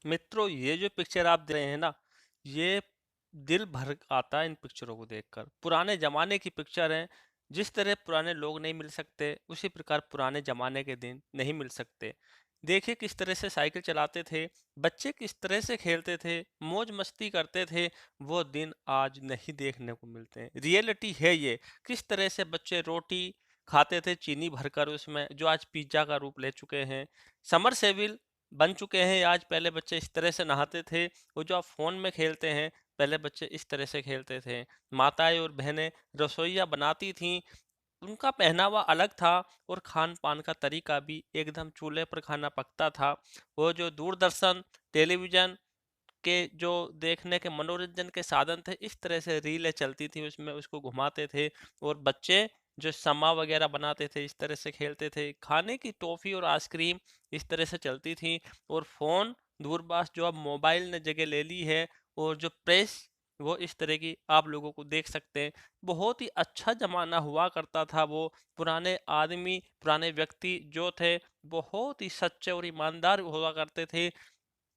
मित्रों, ये जो पिक्चर आप देख रहे हैं ना, ये दिल भर आता है इन पिक्चरों को देखकर। पुराने जमाने की पिक्चर है। जिस तरह पुराने लोग नहीं मिल सकते, उसी प्रकार पुराने जमाने के दिन नहीं मिल सकते। देखिए किस तरह से साइकिल चलाते थे, बच्चे किस तरह से खेलते थे, मौज मस्ती करते थे। वो दिन आज नहीं देखने को मिलते हैं। रियलिटी है ये। किस तरह से बच्चे रोटी खाते थे चीनी भरकर उसमें, जो आज पिज्जा का रूप ले चुके हैं। समर सेविल बन चुके हैं आज। पहले बच्चे इस तरह से नहाते थे। वो जो आप फोन में खेलते हैं, पहले बच्चे इस तरह से खेलते थे। माताएं और बहनें रसोइयाँ बनाती थीं। उनका पहनावा अलग था और खान पान का तरीका भी एकदम चूल्हे पर खाना पकता था। वो जो दूरदर्शन टेलीविजन के जो देखने के मनोरंजन के साधन थे, इस तरह से रीलें चलती थी, उसमें उसको घुमाते थे। और बच्चे जो समा वगैरह बनाते थे, इस तरह से खेलते थे। खाने की टॉफी और आइसक्रीम इस तरह से चलती थी। और फोन दूरभाष जो अब मोबाइल ने जगह ले ली है, और जो प्रेस वो इस तरह की आप लोगों को देख सकते हैं। बहुत ही अच्छा जमाना हुआ करता था वो। पुराने आदमी, पुराने व्यक्ति जो थे, बहुत ही सच्चे और ईमानदार हुआ करते थे।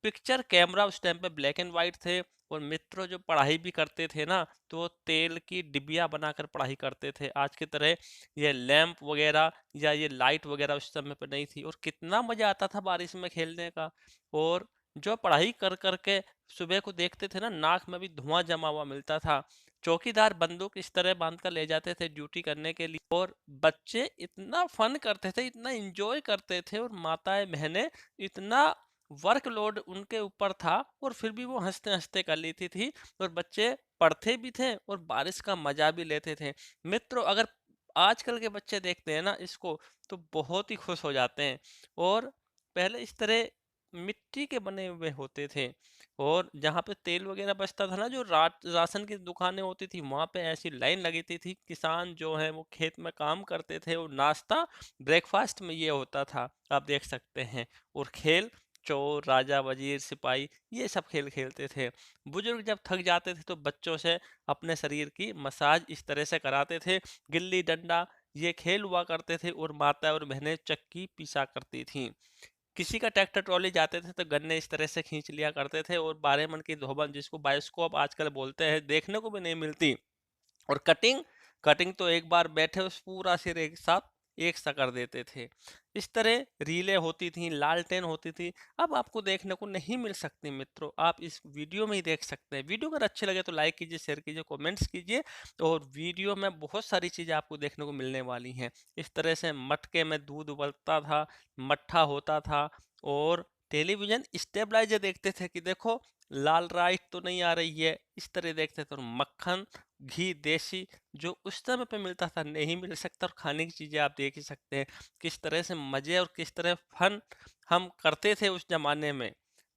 पिक्चर कैमरा उस टाइम पे ब्लैक एंड वाइट थे। और मित्रों जो पढ़ाई भी करते थे ना, तो वो तेल की डिबिया बनाकर पढ़ाई करते थे। आज की तरह ये लैंप वगैरह या ये लाइट वगैरह उस समय पे नहीं थी। और कितना मजा आता था बारिश में खेलने का। और जो पढ़ाई कर करके सुबह को देखते थे ना, नाक में भी धुआं जमा हुआ मिलता था। चौकीदार बंदूक इस तरह बांध कर ले जाते थे ड्यूटी करने के लिए। और बच्चे इतना फन करते थे, इतना एंजॉय करते थे। और माताएं बहनें इतना वर्कलोड उनके ऊपर था, और फिर भी वो हंसते हंसते कर लेती थी। और बच्चे पढ़ते भी थे और बारिश का मजा भी लेते थे। मित्रों, अगर आजकल के बच्चे देखते हैं ना इसको, तो बहुत ही खुश हो जाते हैं। और पहले इस तरह मिट्टी के बने हुए होते थे। और जहाँ पे तेल वगैरह बचता था ना, जो राशन की दुकानें होती थी, वहां पे ऐसी लाइन लगी थी। किसान जो है वो खेत में काम करते थे, और नाश्ता ब्रेकफास्ट में ये होता था, आप देख सकते हैं। और खेल चोर राजा वजीर सिपाही, ये सब खेल खेलते थे। बुजुर्ग जब थक जाते थे, तो बच्चों से अपने शरीर की मसाज इस तरह से कराते थे। गिल्ली डंडा ये खेल हुआ करते थे। और माता और बहनें चक्की पीसा करती थीं। किसी का ट्रैक्टर ट्रॉली जाते थे, तो गन्ने इस तरह से खींच लिया करते थे। और 12 मन की धोबन, जिसको बायोस्कोप आजकल बोलते हैं, देखने को भी नहीं मिलती। और कटिंग कटिंग तो एक बार बैठे उस पूरा सिर एक साथ एक सा कर देते थे। इस तरह रीलें होती थी, लालटेन होती थी। अब आपको देखने को नहीं मिल सकती मित्रों। आप इस वीडियो में ही देख सकते हैं। वीडियो अगर अच्छे लगे तो लाइक कीजिए, शेयर कीजिए, कमेंट्स कीजिए। और वीडियो में बहुत सारी चीज़ें आपको देखने को मिलने वाली हैं। इस तरह से मटके में दूध उबलता था, मट्ठा होता था। और टेलीविजन स्टेबलाइजर देखते थे कि देखो लाल लाइट तो नहीं आ रही है, इस तरह देखते थे। और मक्खन घी देसी जो उस समय पे मिलता था, नहीं मिल सकता। और खाने की चीजें आप देख ही सकते हैं किस तरह से मजे और किस तरह फन हम करते थे उस जमाने में।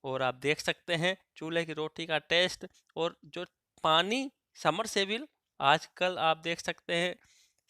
और आप देख सकते हैं चूल्हे की रोटी का टेस्ट। और जो पानी समरसेबिल, आजकल आप देख सकते हैं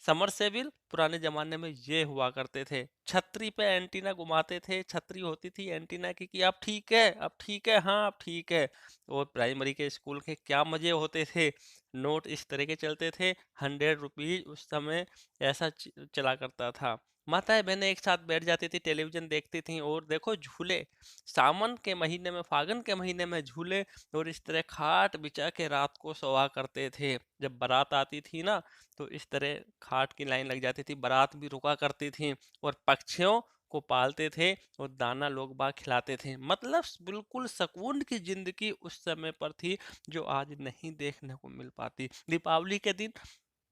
समरसेबिल, पुराने जमाने में ये हुआ करते थे। छतरी पे एंटीना घुमाते थे, छतरी होती थी एंटीना की कि आप ठीक है, अब ठीक है, हाँ अब ठीक है। और प्राइमरी के स्कूल के क्या मजे होते थे। नोट इस तरह के चलते थे, 100 रुपीज उस समय ऐसा चला करता था। माताएं बहनें एक साथ बैठ जाती थी, टेलीविजन देखती थी। और देखो झूले, सावन के महीने में, फागन के महीने में झूले। और इस तरह खाट बिछा के रात को सोया करते थे। जब बारात आती थी ना, तो इस तरह खाट की लाइन लग जाती थी, बारात भी रुका करती थी। और पक्षियों को पालते थे, और दाना लोग बाग खिलाते थे। मतलब बिल्कुल सुकून की जिंदगी उस समय पर थी, जो आज नहीं देखने को मिल पाती। दीपावली के दिन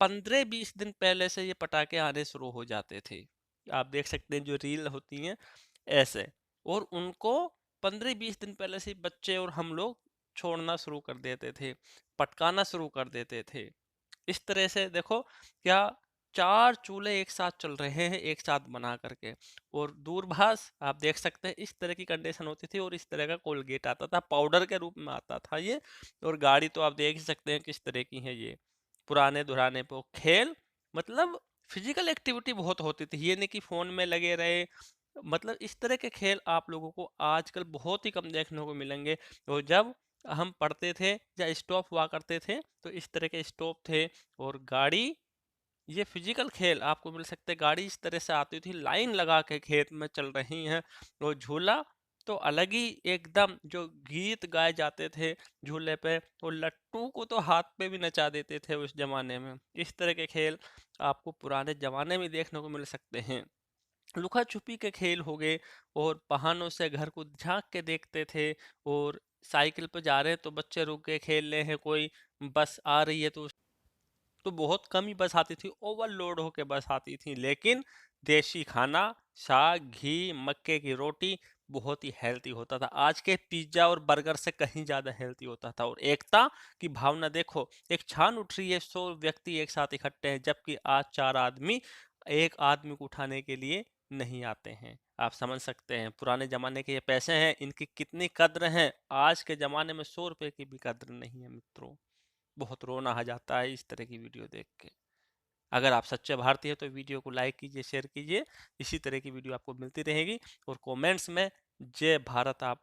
15-20 दिन पहले से ये पटाखे आने शुरू हो जाते थे। आप देख सकते हैं जो रील होती हैं ऐसे। और उनको 15-20 दिन पहले से बच्चे और हम लोग छोड़ना शुरू कर देते थे, पटकाना शुरू कर देते थे। इस तरह से देखो क्या 4 चूल्हे एक साथ चल रहे हैं, एक साथ बना करके। और दूरभाष आप देख सकते हैं इस तरह की कंडीशन होती थी। और इस तरह का कोलगेट आता था, पाउडर के रूप में आता था ये। और गाड़ी तो आप देख ही सकते हैं किस तरह की है ये। पुराने दुराने पे खेल, मतलब फिजिकल एक्टिविटी बहुत होती थी। ये नहीं कि फोन में लगे रहे। मतलब इस तरह के खेल आप लोगों को आजकल बहुत ही कम देखने को मिलेंगे। और जब हम पढ़ते थे या स्टॉप हुआ करते थे, तो इस तरह के स्टॉप थे। और गाड़ी, ये फिजिकल खेल आपको मिल सकते। गाड़ी इस तरह से आती थी, लाइन लगा के खेत में चल रही हैं। और झूला तो अलग ही एकदम जो गीत गाए जाते थे झूले पे, वो लट्टू को तो हाथ पे भी नचा देते थे उस जमाने में। इस तरह के खेल आपको पुराने जमाने में देखने को मिल सकते हैं। लुका छुपी के खेल हो गए, और बहानों से घर को झांक के देखते थे, और साइकिल पे जा रहे हैं तो बच्चे रुक के खेल रहे हैं, कोई बस आ रही है तो बहुत कम ही बस आती थी, ओवरलोड होके बस आती थी, लेकिन देसी खाना, साग घी मक्के की रोटी बहुत ही हेल्थी होता था। आज के पिज्जा और बर्गर से कहीं ज्यादा हेल्थी होता था। और एकता की भावना देखो, एक छान उठ रही है, 100 व्यक्ति एक साथ इकट्ठे हैं, जबकि आज 4 आदमी एक आदमी को उठाने के लिए नहीं आते हैं। आप समझ सकते हैं पुराने जमाने के ये पैसे हैं, इनकी कितनी कद्र है। आज के जमाने में 100 रुपए की भी कद्र नहीं है मित्रों। बहुत रोना आ जाता है इस तरह की वीडियो देख के। अगर आप सच्चे भारतीय हैं तो वीडियो को लाइक कीजिए, शेयर कीजिए। इसी तरह की वीडियो आपको मिलती रहेगी, और कमेंट्स में जय भारत आप